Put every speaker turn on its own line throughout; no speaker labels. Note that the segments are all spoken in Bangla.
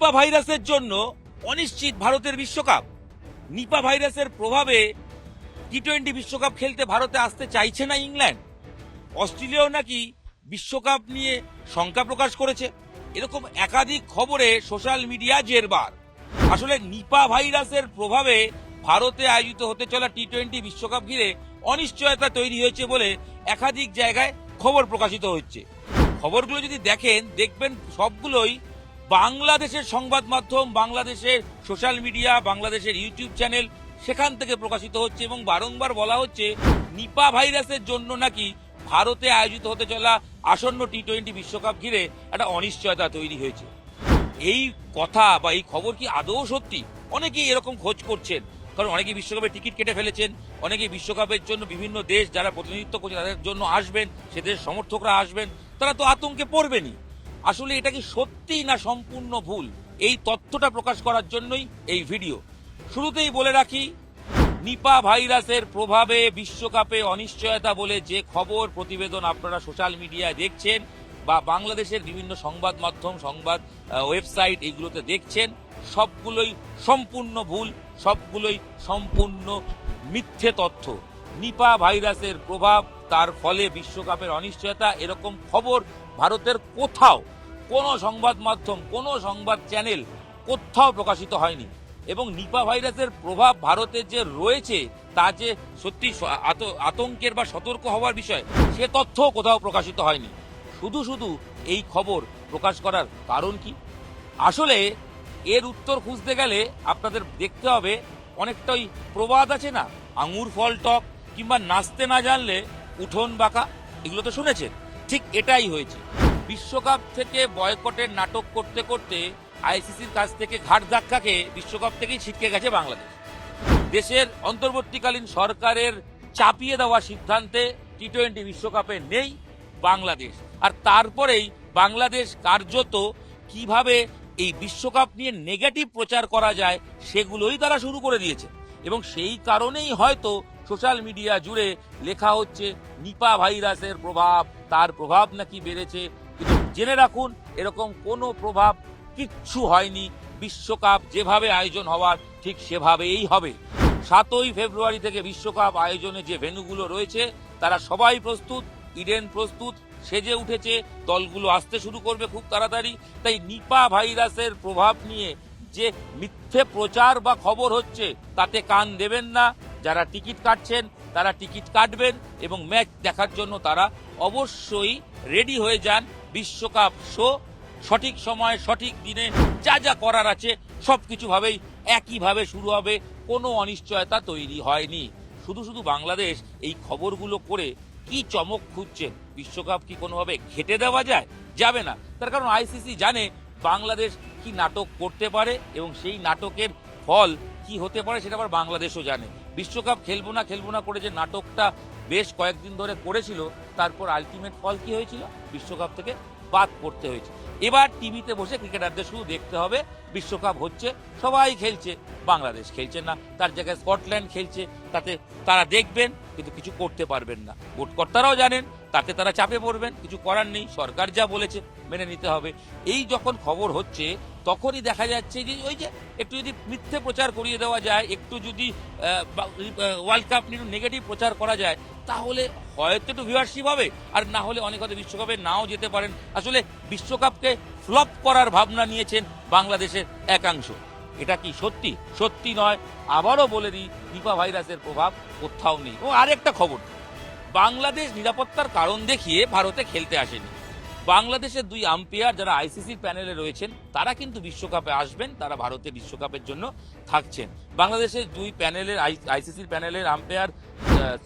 নিপা ভাইরাসের জন্য অনিশ্চিত ভারতের বিশ্বকাপ। নিপা ভাইরাসের প্রভাবে টি-20 বিশ্বকাপ খেলতে ভারতে আসতে চাইছে না ইংল্যান্ড। অস্ট্রেলিয়াও নাকি বিশ্বকাপ নিয়ে শঙ্কা প্রকাশ করেছে। এরকম একাধিক খবরে সোশ্যাল মিডিয়া জেরবার। আসলে নিপা ভাইরাসের প্রভাবে ভারতে আয়োজিত হতে চলা টি-20 বিশ্বকাপ ঘিরে অনিশ্চয়তা তৈরি হয়েছে বলে একাধিক জায়গায় খবর প্রকাশিত হচ্ছে। খবরগুলো যদি দেখবেন সবগুলোই বাংলাদেশের সংবাদ মাধ্যম, বাংলাদেশের সোশ্যাল মিডিয়া, বাংলাদেশের ইউটিউব চ্যানেল, সেখান থেকে প্রকাশিত হচ্ছে এবং বারংবার বলা হচ্ছে নিপা ভাইরাসের জন্য নাকি ভারতে আয়োজিত হতে চলা আসন্ন টি-20 বিশ্বকাপ ঘিরে একটা অনিশ্চয়তা তৈরি হয়েছে। এই কথা বা এই খবর কি আদৌ সত্যি? অনেকেই এরকম খোঁজ করছেন, কারণ অনেকেই বিশ্বকাপের টিকিট কেটে ফেলেছেন। অনেকেই বিশ্বকাপের জন্য বিভিন্ন দেশ যারা প্রতিনিধিত্ব করছে তাদের জন্য আসবেন, সে দেশের সমর্থকরা আসবেন, তারা তো আতঙ্কে পড়বেনই। আসলে এটা কি সত্যি না সম্পূর্ণ ভুল, এই তথ্যটা প্রকাশ করার জন্যই এই ভিডিও। শুরুতেই বলে রাখি, নিপা ভাইরাসের প্রভাবে বিশ্বকাপে অনিশ্চয়তা বলে যে খবর প্রতিবেদন আপনারা সোশ্যাল মিডিয়ায় দেখছেন বা বাংলাদেশের বিভিন্ন সংবাদ মাধ্যম, সংবাদ ওয়েবসাইট এগুলোতে দেখছেন, সবগুলোই সম্পূর্ণ ভুল, সবগুলোই সম্পূর্ণ মিথ্যে তথ্য। নিপা ভাইরাসের প্রভাব, তার ফলে বিশ্বকাপের অনিশ্চয়তা, এরকম খবর ভারতের কোথাও কোনো সংবাদ মাধ্যম, কোনো সংবাদ চ্যানেল কোথাও প্রকাশিত হয়নি। এবং নিপা ভাইরাসের প্রভাব ভারতের যে রয়েছে তা যে সত্যি আতঙ্কের বা সতর্ক হওয়ার বিষয়, সে তথ্যও কোথাও প্রকাশিত হয়নি। শুধু শুধু এই খবর প্রকাশ করার কারণ কি? আসলে এর উত্তর খুঁজতে গেলে আপনাদের দেখতে হবে অনেকটা ওই প্রবাদ আছে না, আঙুর ফল টক কিংবা নাচতে না জানলে উঠোন বাঁকা, এগুলো তো শুনেছেন। ঠিক এটাই হয়েছে। বিশ্বকাপ থেকে বয়কটের নাটক করতে করতে আইসিসির কাছ থেকে ঘাট ধাক্কা খেয়ে বিশ্বকাপ থেকেই ছিটকে গেছে বাংলাদেশ। দেশের অন্তর্বর্তীকালীন সরকারের চাপিয়ে দেওয়া সিদ্ধান্তে টি-20 বিশ্বকাপে নেই বাংলাদেশ। আর তারপরেই বাংলাদেশ কার্যত কিভাবে এই বিশ্বকাপ নিয়ে নেগেটিভ প্রচার করা যায় সেগুলোই তারা শুরু করে দিয়েছে। এবং সেই কারণেই হয়তো সোশ্যাল মিডিয়া জুড়ে লেখা হচ্ছে নিপা ভাইরাসের প্রভাব, তার প্রভাব নাকি বেড়েছে। কিন্তু জেনে রাখুন, এরকম কোনো প্রভাব কিচ্ছু হয়নি। বিশ্বকাপ যেভাবে আয়োজন হওয়ার ঠিক সেভাবেই হবে। 7ই ফেব্রুয়ারি থেকে বিশ্বকাপ আয়োজনে যে ভেন্যুগুলো রয়েছে তারা সবাই প্রস্তুত, ইডেন প্রস্তুত, সেজে উঠেছে, দলগুলো আসতে শুরু করবে খুব তাড়াতাড়ি। তাই নিপা ভাইরাসের প্রভাব নিয়ে যে মিথ্যে প্রচার বা খবর হচ্ছে তাতে কান দেবেন না। যারা টিকিট কাটছেন তারা টিকিট কাটবেন এবং ম্যাচ দেখার জন্য তারা অবশ্যই রেডি হয়ে যান। বিশ্বকাপ শো সঠিক সময়, সঠিক দিনে যা যা করার আছে সবকিছু ভাবেই একইভাবে শুরু হবে। কোনো অনিশ্চয়তা তৈরি হয়নি। শুধু শুধু বাংলাদেশ এই খবরগুলো করে কি চমক খুঁজছেন? বিশ্বকাপ কি কোনোভাবে ঘেটে দেওয়া যায়? যাবে না। তার কারণ আইসিসি জানে বাংলাদেশ কি নাটক করতে পারে এবং সেই নাটকের ফল কি হতে পারে সেটা আবার বাংলাদেশও জানে। বিশ্বকাপ খেলবো না করে যে নাটকটা বেশ কয়েকদিন ধরে করেছিল, তারপর আলটিমেট ফল কি হয়েছিল? বিশ্বকাপ থেকে বাদ পড়তে হয়েছে। এবার টিভিতে বসে ক্রিকেটারদের শুধু দেখতে হবে বিশ্বকাপ হচ্ছে, সবাই খেলছে, বাংলাদেশ খেলছে না, তার জায়গায় স্কটল্যান্ড খেলছে, তাতে তারা দেখবেন কিন্তু কিছু করতে পারবেন না। ভোটকর্তারাও জানেন তাতে তারা চাপে পড়বেন, কিছু করার নেই, সরকার যা বলেছে মেনে নিতে হবে। এই যখন খবর হচ্ছে তখনই দেখা যাচ্ছে যে ওই যে একটু যদি মিথ্যে প্রচার করিয়ে দেওয়া যায়, একটু যদি ওয়ার্ল্ড কাপ নিয়ে নেগেটিভ প্রচার করা যায়, তাহলে হয়তো একটু ভিউয়ারশিপ হবে, আর না হলে অনেক হয়তো বিশ্বকাপে নাও যেতে পারেন। আসলে বিশ্বকাপকে ফ্লপ করার ভাবনা নিয়েছেন বাংলাদেশের একাংশ। এটা কি সত্যি? সত্যি নয়। আবারও বলে দিই, নিপা ভাইরাসের প্রভাব কোথাও নেই। ও আরেকটা খবর, বাংলাদেশ নিরাপত্তার কারণ দেখিয়ে ভারতে খেলতে আসেনি। বাংলাদেশের 2 আম্পায়ার যারা আইসিসির প্যানেলে রয়েছেন তারা কিন্তু বিশ্বকাপে আসবেন, তারা ভারতের বিশ্বকাপের জন্য থাকছেন। বাংলাদেশের 2 প্যানেলের আইসিসির প্যানেলের আম্পায়ার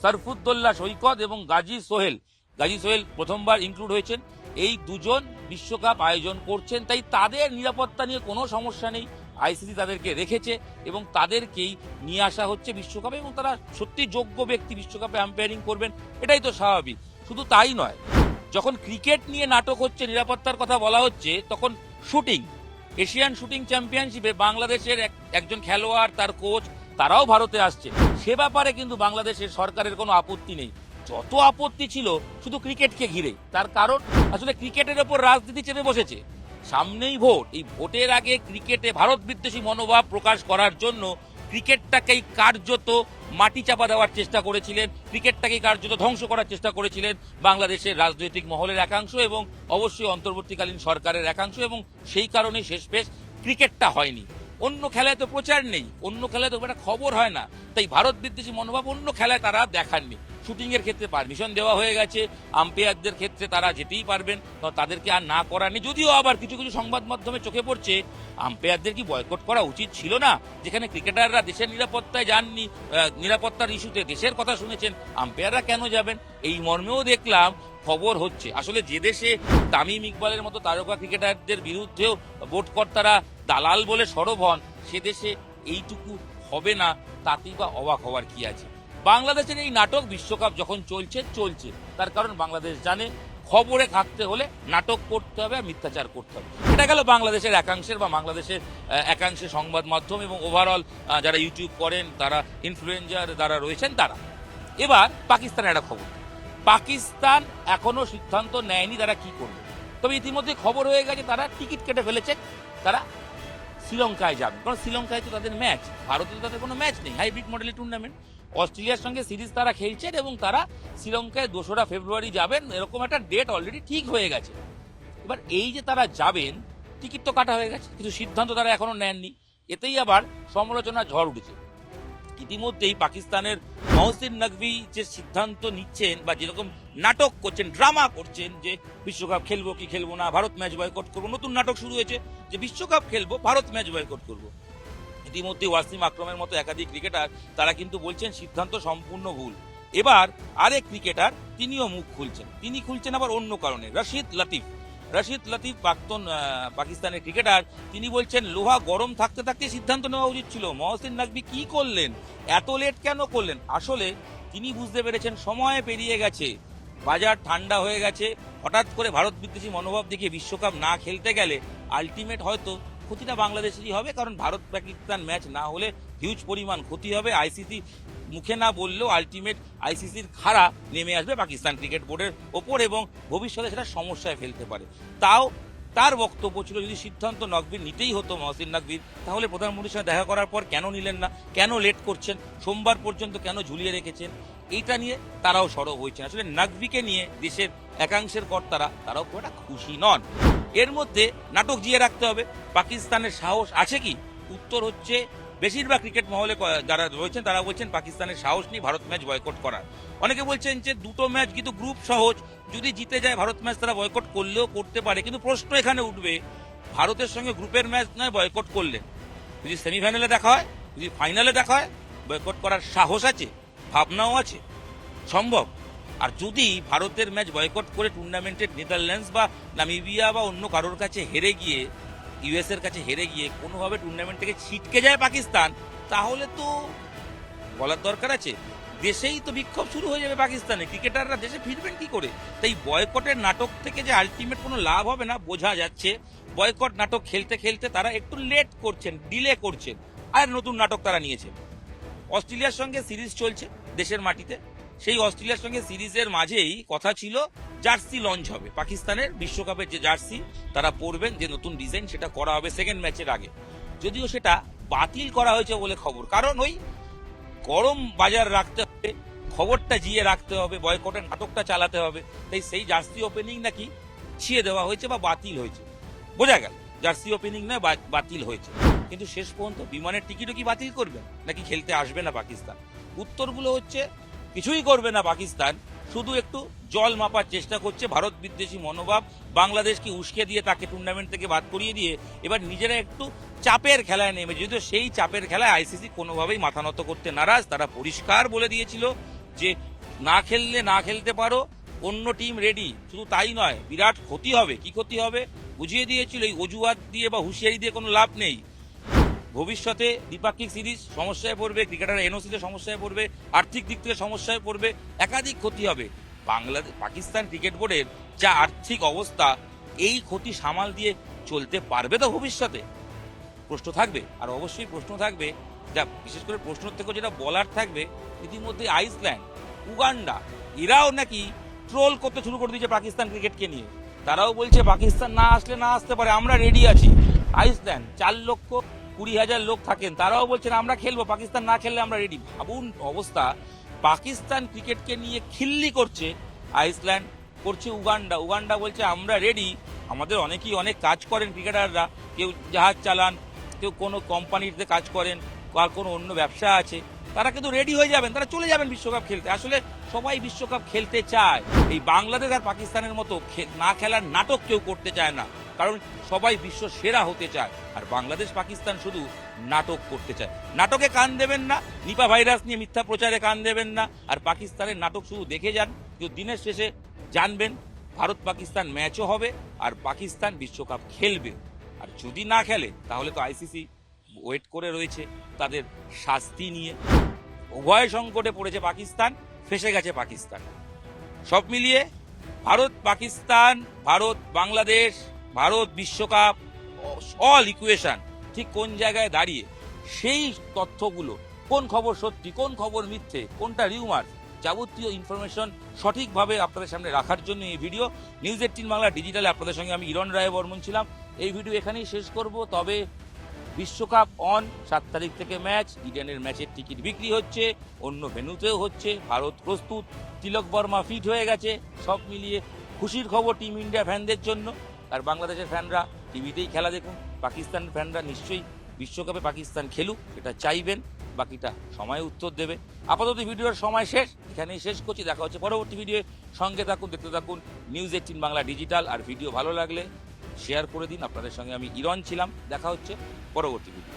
সরফুদ্দোল্লা সৈকত এবং গাজী সোহেল প্রথমবার ইনক্লুড হয়েছেন। এই দুজন বিশ্বকাপ আয়োজন করছেন, তাই তাদের নিরাপত্তা নিয়ে কোনো সমস্যা নেই। আইসিসি তাদেরকে রেখেছে এবং তাদেরকেই নিয়ে আসা হচ্ছে বিশ্বকাপে, এবং তারা সত্যি যোগ্য ব্যক্তি বিশ্বকাপে আম্পায়ারিং করবেন, এটাই তো স্বাভাবিক। শুধু তাই নয়, যখন ক্রিকেট নিয়ে নাটক হচ্ছে, নিরাপত্তার কথা বলা হচ্ছে, তখন শুটিং, এশিয়ান শুটিং চ্যাম্পিয়নশিপে বাংলাদেশের একজন খেলোয়াড়, তার কোচ, তারাও ভারতে আসছে। সে ব্যাপারে কিন্তু বাংলাদেশের সরকারের কোনো আপত্তি নেই। যত আপত্তি ছিল শুধু ক্রিকেটকে ঘিরে। তার কারণ আসলে ক্রিকেটের ওপর রাজনীতি চেপে বসেছে। সামনেই ভোট, এই ভোটের আগে ক্রিকেটে ভারত বিদ্বেষী মনোভাব প্রকাশ করার জন্য ক্রিকেটটাকেই কার্যত মাটি চাপা দেওয়ার চেষ্টা করেছিলেন, ক্রিকেটটাকেই কার্যত ধ্বংস করার চেষ্টা করেছিলেন বাংলাদেশের রাজনৈতিক মহলের একাংশ এবং অবশ্যই অন্তর্বর্তীকালীন সরকারের একাংশ, এবং সেই কারণেই শেষমেশ ক্রিকেটটা হয়নি। অন্য খেলায় তো প্রচার নেই, অন্য খেলায় তো একটা খবর হয় না, তাই ভারত বিদ্বেষী মনোভাব অন্য খেলায় তারা দেখাননি। শুটিং এর ক্ষেত্রে পারমিশন দেওয়া হয়ে গেছে, আম্পায়ারদের ক্ষেত্রে তারা যেতেই পারবেন, তাদেরকে আর না করা নেই। যদিও আবার কিছু কিছু সংবাদ মাধ্যমে চোখে পড়ছে আম্পায়ারদের কি বয়কট করা উচিত ছিল না, যেখানে ক্রিকেটাররা দেশের নিরাপত্তায় যাননি, নিরাপত্তার ইস্যুতে দেশের কথা শুনেছেন, আম্পায়াররা কেন যাবেন? এই মর্মেও দেখলাম খবর হচ্ছে। আসলে যে দেশে তামিম ইকবালের মতো তারকা ক্রিকেটারদের বিরুদ্ধেও বোর্ডকর্তারা দালাল বলে সরব হন, সে দেশে এইটুকু হবে না, তাতেই বা অবাক হওয়ার কি আছে? বাংলাদেশের এই নাটক বিশ্বকাপ যখন চলছে, তার কারণ বাংলাদেশ জানে খবরে থাকতে হলে নাটক করতে হবে আর মিথ্যাচার করতে হবে। এটা গেল বাংলাদেশের একাংশের বা বাংলাদেশের একাংশের সংবাদ মাধ্যম এবং ওভারঅল যারা ইউটিউব করেন, তারা ইনফ্লুয়েঞ্জার যারা রয়েছেন তারা। এবার পাকিস্তানের একটা খবর, পাকিস্তান এখনো সিদ্ধান্ত নেয়নি তারা কি করবে, তবে ইতিমধ্যে খবর হয়ে গেছে তারা টিকিট কেটে ফেলেছে, তারা শ্রীলঙ্কায় যাবে। কারণ শ্রীলঙ্কায় তো তাদের ম্যাচ, ভারতে তো তাদের কোনো ম্যাচ নেই, হাইব্রিড মডেলের টুর্নামেন্ট। অস্ট্রেলিয়ার সঙ্গে সিরিজ তারা খেলছেন এবং তারা শ্রীলঙ্কায় 2রা ফেব্রুয়ারি যাবেন, এরকম একটা ডেট অলরেডি ঠিক হয়ে গেছে। এবার এই যে তারা যাবেন, টিকিট তো কাটা হয়ে গেছে, কিন্তু সিদ্ধান্ত তারা এখনো নেননি। এতেই আবার সমালোচনার ঝড় উঠেছে। ইতিমধ্যেই পাকিস্তানের মহসিন নকভি যে সিদ্ধান্ত নিচ্ছেন বা যেরকম নাটক করছেন, ড্রামা করছেন, যে বিশ্বকাপ খেলবো কি খেলবো না, ভারত ম্যাচ বয়কট করবো, নতুন নাটক শুরু হয়েছে যে বিশ্বকাপ খেলবো, ভারত ম্যাচ বয়কট করবো। ইতিমধ্যে ওয়াসিম আকরমের মতো একাধিক ক্রিকেটার তারা কিন্তু বলছেন সিদ্ধান্ত সম্পূর্ণ ভুল। এবার আরেক ক্রিকেটার তিনিও মুখ খুলছেন, তিনি খুলছেন আবার অন্য কারণে। রশিদ লতিফ প্রাক্তন পাকিস্তানের ক্রিকেটার, তিনি বলছেন লোহা গরম থাকতে থাকতে সিদ্ধান্ত নেওয়া উচিত ছিল। মহসিন নকভি কি করলেন, এত লেট কেন করলেন? আসলে তিনি বুঝতে পেরেছেন সময় পেরিয়ে গেছে, বাজার ঠান্ডা হয়ে গেছে। হঠাৎ করে ভারত বিদ্বেষী মনোভাব দেখিয়ে বিশ্বকাপ না খেলতে গেলে আলটিমেট হয়তো ক্ষতিটা বাংলাদেশেরই হবে, কারণ ভারত পাকিস্তান ম্যাচ না হলে হিউজ পরিমাণ ক্ষতি হবে। আইসিসি মুখে না বললেও আলটিমেট আইসিসির খাড়া নেমে আসবে পাকিস্তান ক্রিকেট বোর্ডের ওপর এবং ভবিষ্যতে সেটা সমস্যায় ফেলতে পারে। তাও তার বক্তব্য ছিল যদি সিদ্ধান্ত নকভির নিতেই হতো, মহসিন নকভির, তাহলে প্রধানমন্ত্রীর সঙ্গে দেখা করার পর কেন নিলেন না, কেন লেট করছেন, সোমবার পর্যন্ত কেন ঝুলিয়ে রেখেছেন? এইটা নিয়ে তারাও সরব হয়েছেন। আসলে নকভিকে নিয়ে দেশের একাংশের কর্তারা তারাও খুব একটা খুশি নন। এর মধ্যে নাটক জিয়ে রাখতে হবে, পাকিস্তানের সাহস আছে কি? উত্তর হচ্ছে বেশিরভাগ ক্রিকেট মহলে যারা রয়েছেন তারা বলছেন পাকিস্তানের সাহস নেই ভারত ম্যাচ বয়কট করার। অনেকে বলছেন যে দুটো ম্যাচ কিন্তু গ্রুপ সহজ, যদি জিতে যায় ভারত ম্যাচ তারা বয়কট করলেও করতে পারে। কিন্তু প্রশ্ন এখানে উঠবে, ভারতের সঙ্গে গ্রুপের ম্যাচ নয় বয়কট করলেন, যদি সেমিফাইনালে দেখা হয়, যদি ফাইনালে দেখা হয়, বয়কট করার সাহস আছে, ভাবনাও আছে, সম্ভব? আর যদি ভারতের ম্যাচ বয়কট করে টুর্নামেন্টের নেদারল্যান্ডস বা নামিবিয়া বা অন্য কারোর কাছে হেরে গিয়ে, ইউএস এর কাছে হেরে গিয়ে কোনোভাবে টুর্নামেন্ট থেকে ছিটকে যায় পাকিস্তান, তাহলে তো বলার দরকার আছে, দেশেই তো বিক্ষোভ শুরু হয়ে যাবে পাকিস্তানে, ক্রিকেটাররা দেশে ফিরবেন কি করে? তাই বয়কটের নাটক থেকে যে আলটিমেট কোনো লাভ হবে না বোঝা যাচ্ছে। বয়কট নাটক খেলতে খেলতে তারা একটু লেট করছেন, ডিলে করছেন, আর নতুন নাটক তারা নিয়েছেন। অস্ট্রেলিয়ার সঙ্গে সিরিজ চলছে দেশের মাটিতে, সেই অস্ট্রেলিয়ার সঙ্গে সিরিজের মাঝেই কথা ছিল জার্সি লঞ্চ হবে, পাকিস্তানের বিশ্বকাপের যে জার্সি তারা পরবেন, যে নতুন ডিজাইন, সেটা করা হবে সেকেন্ড ম্যাচের আগে। যদিও সেটা বাতিল করা হয়েছে বলে খবর, কারণ ওই গরম বাজার রাখতে হবে, খবরটা জিয়ে রাখতে হবে, বয়কটের নাটকটা চালাতে হবে, তাই সেই জার্সি ওপেনিং নাকি ছিয়ে দেওয়া হয়েছে বা বাতিল হয়েছে। বোঝা গেল জার্সি ওপেনিং নয়, বাতিল হয়েছে। কিন্তু শেষ পর্যন্ত বিমানের টিকিটও কি বাতিল করবেন, নাকি খেলতে আসবে না পাকিস্তান? উত্তরগুলো হচ্ছে কিছুই করবে না পাকিস্তান, শুধু একটু জল মাপার চেষ্টা করছে। ভারত বিদ্বেষী মনোভাব বাংলাদেশকে উস্কে দিয়ে তাকে টুর্নামেন্ট থেকে বাদ করিয়ে দিয়ে এবার নিজেরা একটু চাপের খেলায় নেমে, যদিও সেই চাপের খেলায় আইসিসি কোনোভাবেই মাথা নত করতে নারাজ। তারা পরিষ্কার বলে দিয়েছিল যে না খেললে না খেলতে পারো, অন্য টিম রেডি। শুধু তাই নয়, বিরাট ক্ষতি হবে। কি ক্ষতি হবে বুঝিয়ে দিয়েছিল, এই অজুহাত দিয়ে বা হুঁশিয়ারি দিয়ে কোনো লাভ নেই। ভবিষ্যতে দ্বিপাক্ষিক সিরিজ সমস্যায় পড়বে, ক্রিকেটার এনওসিতে সমস্যায় পড়বে, আর্থিক দিক থেকে সমস্যায় পড়বে, একাধিক ক্ষতি হবে। পাকিস্তান ক্রিকেট বোর্ডের যা আর্থিক অবস্থা, এই ক্ষতি সামাল দিয়ে চলতে পারবে তো ভবিষ্যতে? প্রশ্ন থাকবে। আর অবশ্যই প্রশ্ন থাকবে, যা বিশেষ করে প্রশ্ন থেকে যেটা বলার থাকবে, ইতিমধ্যে আইসল্যান্ড, উগান্ডা, এরাও নাকি ট্রোল করতে শুরু করে দিয়েছে পাকিস্তান ক্রিকেটকে নিয়ে। তারাও বলছে পাকিস্তান না আসলে না আসতে পারে, আমরা রেডি আছি। আইসল্যান্ড 4,20,000 লোক থাকেন, তারাও বলছেন আমরা খেলবো, পাকিস্তান না খেললে আমরা রেডি। ভাবুন অবস্থা, পাকিস্তান ক্রিকেটকে নিয়ে খিল্লি করছে আইসল্যান্ড, করছে উগান্ডা। উগান্ডা বলছে আমরা রেডি, আমাদের অনেকেই অনেক কাজ করেন ক্রিকেটাররা, কেউ জাহাজ চালান, কেউ কোনো কোম্পানিতে কাজ করেন, আর কোনো অন্য ব্যবসা আছে, তারা কিন্তু রেডি হয়ে যাবেন, তারা চলে যাবেন বিশ্বকাপ খেলতে। আসলে সবাই বিশ্বকাপ খেলতে চায়, এই বাংলাদেশ আর পাকিস্তানের মতো না খেলার নাটক কেউ করতে চায় না, কারণ সবাই বিশ্ব সেরা হতে চায়। আর বাংলাদেশ পাকিস্তান শুধু নাটক করতে চায়। নাটকে কান দেবেন না, নিপা ভাইরাস নিয়ে মিথ্যা প্রচারে কান দেবেন না, আর পাকিস্তানের নাটক শুধু দেখে যান। কিন্তু দিনের শেষে জানবেন ভারত পাকিস্তান ম্যাচও হবে আর পাকিস্তান বিশ্বকাপ খেলবে। আর যদি না খেলে তাহলে তো আইসিসি ওয়েট করে রয়েছে তাদের শাস্তি নিয়ে। উভয় সংকটে পড়েছে পাকিস্তান, ফেসে গেছে পাকিস্তান। সব মিলিয়ে ভারত পাকিস্তান, ভারত বাংলাদেশ, ভারত বিশ্বকাপ, অল ইকুয়েশন ঠিক কোন জায়গায় দাঁড়িয়ে, সেই তথ্যগুলো কোন খবর সত্যি, কোন খবর মিথ্যে, কোনটা রিউমার, যাবতীয় ইনফরমেশন সঠিকভাবে আপনাদের সামনে রাখার জন্য এই ভিডিও। নিউজ 18 বাংলা ডিজিটালে আপনাদের সঙ্গে আমি ইরণ রায় বর্মন ছিলাম। এই ভিডিও এখানেই শেষ করব, তবে বিশ্বকাপ অন, 7 তারিখ থেকে ম্যাচ, ইডেনের ম্যাচের টিকিট বিক্রি হচ্ছে, অন্য ভেন্যুতেও হচ্ছে, ভারত প্রস্তুত, তিলক বর্মা ফিট হয়ে গেছে। সব মিলিয়ে খুশির খবর টিম ইন্ডিয়া ফ্যানদের জন্য। আর বাংলাদেশের ফ্যানরা টিভিতেই খেলা দেখুন, পাকিস্তান ফ্যানরা নিশ্চয়ই বিশ্বকাপে পাকিস্তান খেলুক, এটা চাইবেন, বাকিটা সময় উত্তর দেবে। আপাতত ভিডিওর সময় শেষ, এখানেই শেষ করছি। দেখা হচ্ছে পরবর্তী ভিডিও, সঙ্গে থাকুন, দেখতে থাকুন নিউজ 18 বাংলা ডিজিটাল। আর ভিডিও ভালো লাগলে শেয়ার করে দিন। আপনাদের সঙ্গে আমি ইরণ ছিলাম, দেখা হচ্ছে পরবর্তী ভিডিও।